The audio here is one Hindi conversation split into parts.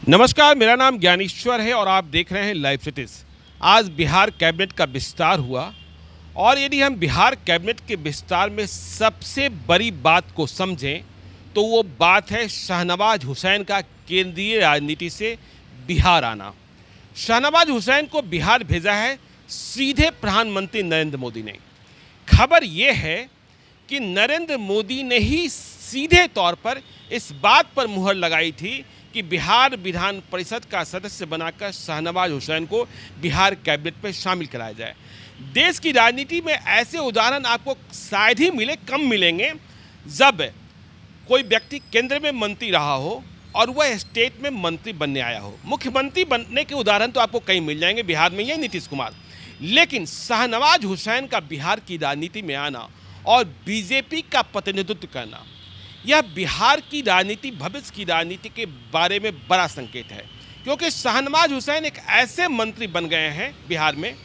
नमस्कार, मेरा नाम ज्ञानेश्वर है और आप देख रहे हैं लाइव सिटीज। आज बिहार कैबिनेट का विस्तार हुआ और यदि हम बिहार कैबिनेट के विस्तार में सबसे बड़ी बात को समझें तो वो बात है शाहनवाज हुसैन का केंद्रीय राजनीति से बिहार आना। शाहनवाज हुसैन को बिहार भेजा है सीधे प्रधानमंत्री नरेंद्र मोदी ने। खबर ये है कि नरेंद्र मोदी ने ही सीधे तौर पर इस बात पर मुहर लगाई थी कि बिहार विधान परिषद का सदस्य बनाकर शाहनवाज हुसैन को बिहार कैबिनेट में शामिल कराया जाए। देश की राजनीति में ऐसे उदाहरण आपको शायद ही मिले, कम मिलेंगे, जब कोई व्यक्ति केंद्र में मंत्री रहा हो और वह स्टेट में मंत्री बनने आया हो। मुख्यमंत्री बनने के उदाहरण तो आपको कई मिल जाएंगे, बिहार में ये नीतीश कुमार, लेकिन शाहनवाज हुसैन का बिहार की राजनीति में आना और बीजेपी का प्रतिनिधित्व करना, यह बिहार की राजनीति, भविष्य की राजनीति के बारे में बड़ा संकेत है। क्योंकि शाहनवाज हुसैन एक ऐसे मंत्री बन गए हैं बिहार में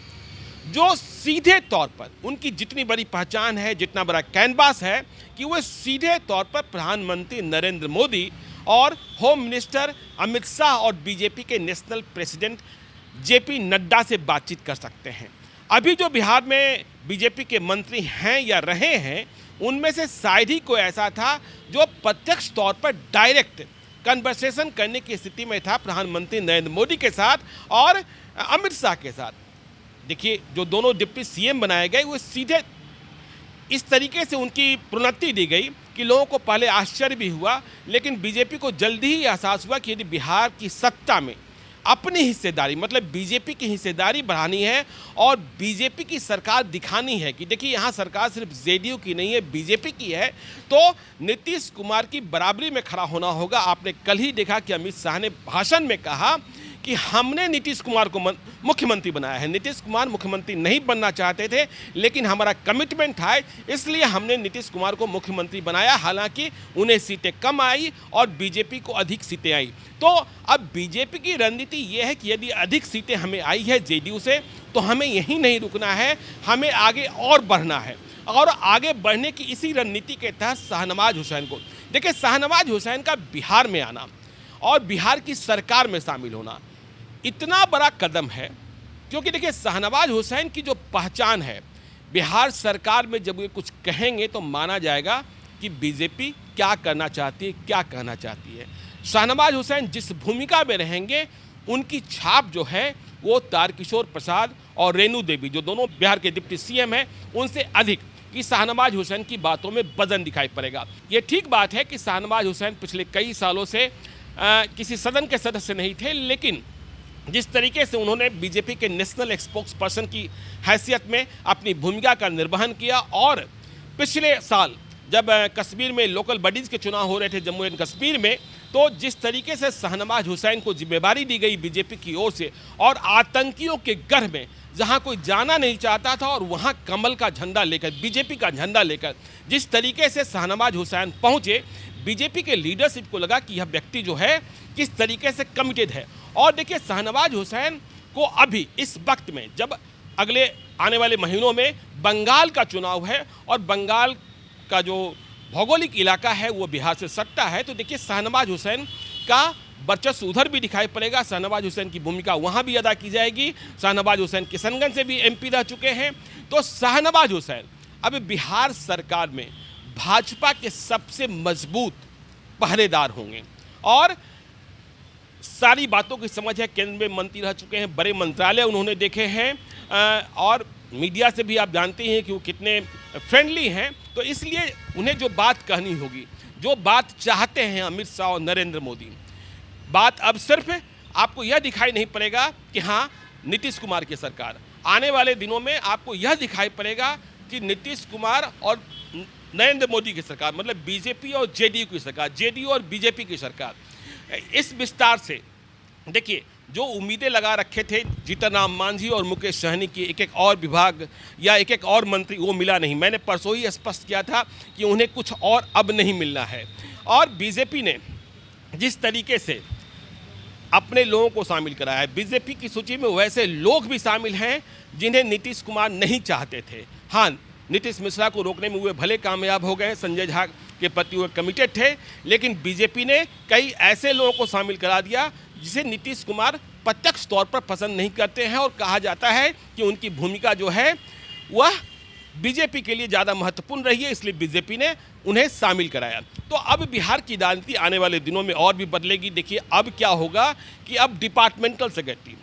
जो सीधे तौर पर, उनकी जितनी बड़ी पहचान है, जितना बड़ा कैनवास है, कि वह सीधे तौर पर प्रधानमंत्री नरेंद्र मोदी और होम मिनिस्टर अमित शाह और बीजेपी के नेशनल प्रेसिडेंट जेपी नड्डा से बातचीत कर सकते हैं। अभी जो बिहार में बीजेपी के मंत्री हैं या रहे हैं, उनमें से शायद ही कोई ऐसा था जो प्रत्यक्ष तौर पर डायरेक्ट कन्वर्सेशन करने की स्थिति में था प्रधानमंत्री नरेंद्र मोदी के साथ और अमित शाह के साथ। देखिए, जो दोनों डिप्टी सीएम बनाए गए, वो सीधे इस तरीके से उनकी प्रोन्नति दी गई कि लोगों को पहले आश्चर्य भी हुआ, लेकिन बीजेपी को जल्दी ही एहसास हुआ कि यदि बिहार की सत्ता में अपनी हिस्सेदारी, मतलब बीजेपी की हिस्सेदारी बढ़ानी है और बीजेपी की सरकार दिखानी है कि देखिए यहाँ सरकार सिर्फ जेडीयू की नहीं है, बीजेपी की है, तो नीतीश कुमार की बराबरी में खड़ा होना होगा। आपने कल ही देखा कि अमित शाह ने भाषण में कहा कि हमने नीतीश कुमार को मुख्यमंत्री बनाया है। नीतीश कुमार मुख्यमंत्री नहीं बनना चाहते थे, लेकिन हमारा कमिटमेंट था, इसलिए हमने नीतीश कुमार को मुख्यमंत्री बनाया। हालांकि उन्हें सीटें कम आई और बीजेपी को अधिक सीटें आई। तो अब बीजेपी की रणनीति ये है कि यदि अधिक सीटें हमें आई है जेडीयू से, तो हमें यहीं नहीं रुकना है, हमें आगे और बढ़ना है। और आगे बढ़ने की इसी रणनीति के तहत शाहनवाज हुसैन को, देखिए, शाहनवाज हुसैन का बिहार में आना और बिहार की सरकार में शामिल होना इतना बड़ा कदम है, क्योंकि देखिए शाहनवाज हुसैन की जो पहचान है, बिहार सरकार में जब ये कुछ कहेंगे तो माना जाएगा कि बीजेपी क्या करना चाहती है, क्या कहना चाहती है। शाहनवाज हुसैन जिस भूमिका में रहेंगे, उनकी छाप जो है वो तारकिशोर प्रसाद और रेणु देवी, जो दोनों बिहार के डिप्टी सीएम हैं, उनसे अधिक कि शाहनवाज हुसैन की बातों में वजन दिखाई पड़ेगा। ये ठीक बात है कि शाहनवाज हुसैन पिछले कई सालों से किसी सदन के सदस्य नहीं थे, लेकिन जिस तरीके से उन्होंने बीजेपी के नेशनल स्पोक्स पर्सन की हैसियत में अपनी भूमिका का निर्वहन किया, और पिछले साल जब कश्मीर में लोकल बॉडीज़ के चुनाव हो रहे थे जम्मू एंड कश्मीर में, तो जिस तरीके से शाहनवाज हुसैन को जिम्मेदारी दी गई बीजेपी की ओर से, और आतंकियों के गढ़ में जहां कोई जाना नहीं चाहता था, और वहां कमल का झंडा लेकर, बीजेपी का झंडा लेकर जिस तरीके से शाहनवाज हुसैन पहुंचे, बीजेपी के लीडरशिप को लगा कि यह व्यक्ति जो है किस तरीके से कमिटेड है। और देखिए, शाहनवाज हुसैन को अभी इस वक्त में, जब अगले आने वाले महीनों में बंगाल का चुनाव है और बंगाल का जो भौगोलिक इलाका है वो बिहार से सटता है, तो देखिए शाहनवाज हुसैन का वर्चस्व उधर भी दिखाई पड़ेगा। शाहनवाज हुसैन की भूमिका वहाँ भी अदा की जाएगी। शाहनवाज हुसैन किशनगंज से भी एमपी रह चुके हैं, तो शाहनवाज हुसैन अब बिहार सरकार में भाजपा के सबसे मजबूत पहरेदार होंगे और सारी बातों की समझ है। केंद्र में मंत्री रह चुके हैं, बड़े मंत्रालय उन्होंने देखे हैं, और मीडिया से भी आप जानते हैं कि वो कितने फ्रेंडली हैं। तो इसलिए उन्हें जो बात कहनी होगी, जो बात चाहते हैं अमित शाह और नरेंद्र मोदी, बात अब सिर्फ आपको यह दिखाई नहीं पड़ेगा कि हाँ नीतीश कुमार की सरकार, आने वाले दिनों में आपको यह दिखाई पड़ेगा कि नीतीश कुमार और नरेंद्र मोदी की सरकार, मतलब बीजेपी और जेडीयू की सरकार, जेडीयू और बीजेपी की सरकार, इस विस्तार से देखिए जो उम्मीदें लगा रखे थे जीतन राम मांझी और मुकेश सहनी की एक एक और विभाग या एक एक और मंत्री, वो मिला नहीं। मैंने परसों ही स्पष्ट किया था कि उन्हें कुछ और अब नहीं मिलना है। और बीजेपी ने जिस तरीके से अपने लोगों को शामिल कराया है, बीजेपी की सूची में वैसे लोग भी शामिल हैं जिन्हें नीतीश कुमार नहीं चाहते थे। हाँ, नीतीश मिश्रा को रोकने में वे भले कामयाब हो गए, संजय झा के प्रति वे कमिटेड थे, लेकिन बीजेपी ने कई ऐसे लोगों को शामिल करा दिया जिसे नीतीश कुमार प्रत्यक्ष तौर पर पसंद नहीं करते हैं और कहा जाता है कि उनकी भूमिका जो है वह बीजेपी के लिए ज़्यादा महत्वपूर्ण रही है, इसलिए बीजेपी ने उन्हें शामिल कराया। तो अब बिहार की राजनीति आने वाले दिनों में और भी बदलेगी। देखिए अब क्या होगा कि अब डिपार्टमेंटल सेक्रेटरी,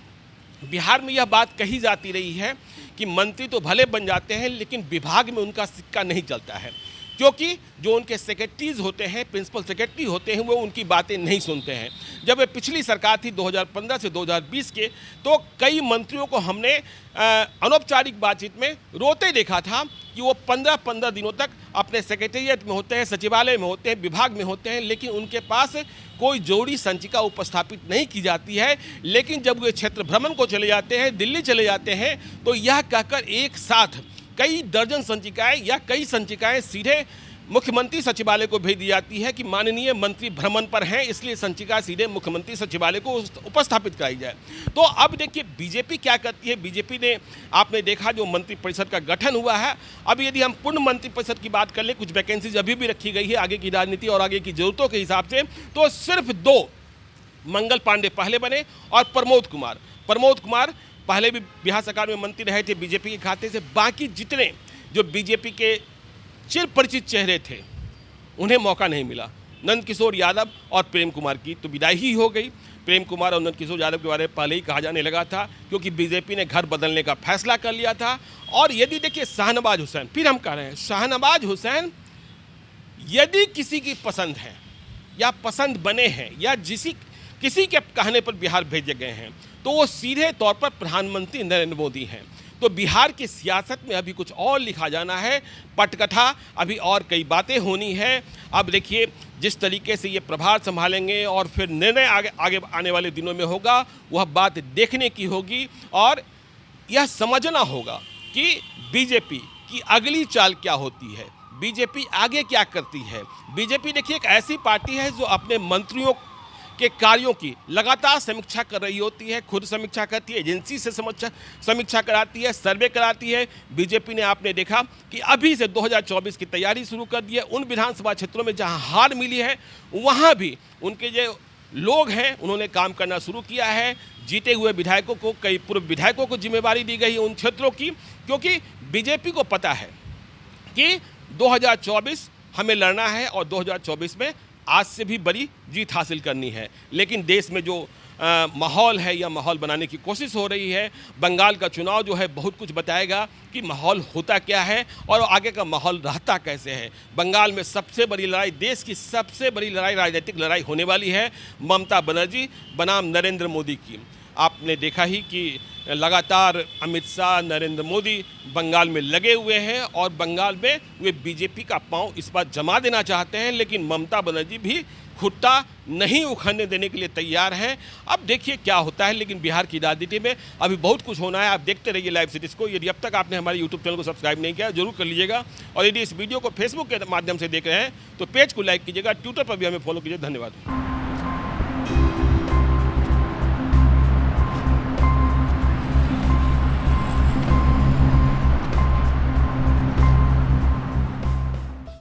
बिहार में यह बात कही जाती रही है कि मंत्री तो भले बन जाते हैं लेकिन विभाग में उनका सिक्का नहीं चलता है, क्योंकि जो उनके सेक्रेटरीज होते हैं, प्रिंसिपल सेक्रेटरी होते हैं, वो उनकी बातें नहीं सुनते हैं। जब ये पिछली सरकार थी 2015 से 2020 के, तो कई मंत्रियों को हमने अनौपचारिक बातचीत में रोते देखा था कि वो 15-15 दिनों तक अपने सेक्रेटेरिएट में होते हैं, सचिवालय में होते हैं, विभाग में होते हैं, लेकिन उनके पास कोई जरूरी संचिका उपस्थापित नहीं की जाती है। लेकिन जब वे क्षेत्र भ्रमण को चले जाते हैं, दिल्ली चले जाते हैं, तो यह कहकर एक साथ कई दर्जन संचिकाएं या कई संचिकाएं सीधे मुख्यमंत्री सचिवालय को भेज दी जाती है कि माननीय मंत्री भ्रमण पर हैं, इसलिए संचिका सीधे मुख्यमंत्री सचिवालय को उपस्थापित कराई जाए। तो अब देखिए बीजेपी क्या करती है। बीजेपी ने, आपने देखा जो मंत्रिपरिषद का गठन हुआ है, अब यदि हम पूर्ण मंत्रिपरिषद की बात कर लें, कुछ वैकेंसीज अभी भी रखी गई है आगे की राजनीति और आगे की जरूरतों के हिसाब से, तो सिर्फ 2 मंगल पांडे पहले बने और प्रमोद कुमार पहले भी बिहार सरकार में मंत्री रहे थे बीजेपी के खाते से। बाकी जितने जो बीजेपी के चिर परिचित चेहरे थे उन्हें मौका नहीं मिला। नंद किशोर यादव और प्रेम कुमार की तो विदाई ही हो गई। प्रेम कुमार और नंद किशोर यादव के बारे में पहले ही कहा जाने लगा था, क्योंकि बीजेपी ने घर बदलने का फैसला कर लिया था। और यदि देखिए शाहनवाज हुसैन, फिर हम कह रहे हैं शाहनवाज हुसैन यदि किसी की पसंद है या पसंद बने हैं या किसी के कहने पर बिहार भेजे गए हैं, तो वो सीधे तौर पर प्रधानमंत्री नरेंद्र मोदी हैं। तो बिहार की सियासत में अभी कुछ और लिखा जाना है, पटकथा, अभी और कई बातें होनी है। अब देखिए जिस तरीके से ये प्रभार संभालेंगे और फिर निर्णय आगे आने वाले दिनों में होगा, वह बात देखने की होगी और यह समझना होगा कि बीजेपी की अगली चाल क्या होती है, बीजेपी आगे क्या करती है। बीजेपी देखिए एक ऐसी पार्टी है जो अपने मंत्रियों के कार्यों की लगातार समीक्षा कर रही होती है, खुद समीक्षा करती है, एजेंसी से समीक्षा कराती है, सर्वे कराती है। बीजेपी ने आपने देखा कि अभी से 2024 की तैयारी शुरू कर दी है। उन विधानसभा क्षेत्रों में जहां हार मिली है वहां भी उनके जो लोग हैं उन्होंने काम करना शुरू किया है। जीते हुए विधायकों को, कई पूर्व विधायकों को जिम्मेवारी दी गई है उन क्षेत्रों की, क्योंकि बीजेपी को पता है कि 2024 हमें लड़ना है और 2024 में आज से भी बड़ी जीत हासिल करनी है। लेकिन देश में जो माहौल है या माहौल बनाने की कोशिश हो रही है, बंगाल का चुनाव जो है बहुत कुछ बताएगा कि माहौल होता क्या है और आगे का माहौल रहता कैसे है। बंगाल में सबसे बड़ी लड़ाई, देश की सबसे बड़ी लड़ाई, राजनीतिक लड़ाई होने वाली है ममता बनर्जी बनाम नरेंद्र मोदी की। आपने देखा ही कि लगातार अमित शाह, नरेंद्र मोदी बंगाल में लगे हुए हैं और बंगाल में वे बीजेपी का पांव इस बार जमा देना चाहते हैं, लेकिन ममता बनर्जी भी खुट्टा नहीं उखड़ने देने के लिए तैयार हैं। अब देखिए क्या होता है, लेकिन बिहार की राजनीति में अभी बहुत कुछ होना है। आप देखते रहिए लाइव सिटीज़ को। यदि अब तक आपने हमारे यूट्यूब चैनल को सब्सक्राइब नहीं किया जरूर कर लीजिएगा, और यदि इस वीडियो को फेसबुक के माध्यम से देख रहे हैं तो पेज को लाइक कीजिएगा, ट्विटर पर भी हमें फॉलो कीजिए। धन्यवाद।